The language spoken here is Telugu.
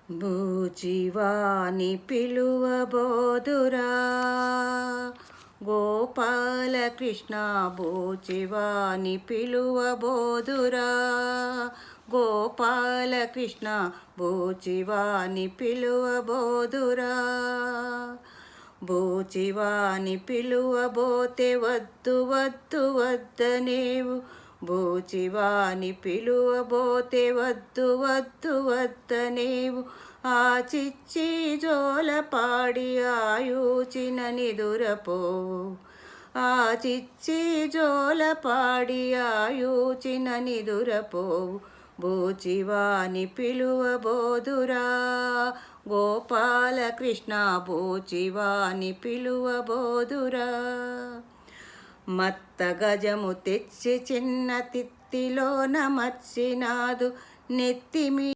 బూచివాని పిలువబోదురా గోపాలకృష్ణ బూచివాని పిలువబోదురా గోపాలకృష్ణ బూచివాని పిలువబోదురా బూచివాని పిలువబోతే వద్దు వద్దు వద్దనేవు బూచివాని పిలువబోతే వద్దు వద్దు వద్దనేవు ఆ చిచ్చి జోలపాడి ఆయూచిన నిదురపోవు ఆ చిచ్చి జోలపాడి ఆయూచిన నిదురపోవు బూచివాని పిలువబోదురా గోపాలకృష్ణ బూచివాని పిలువబోదురా మత్త గజము తెచ్చి చిన్న తిత్తిలోన మర్చినాదు నెత్తిమి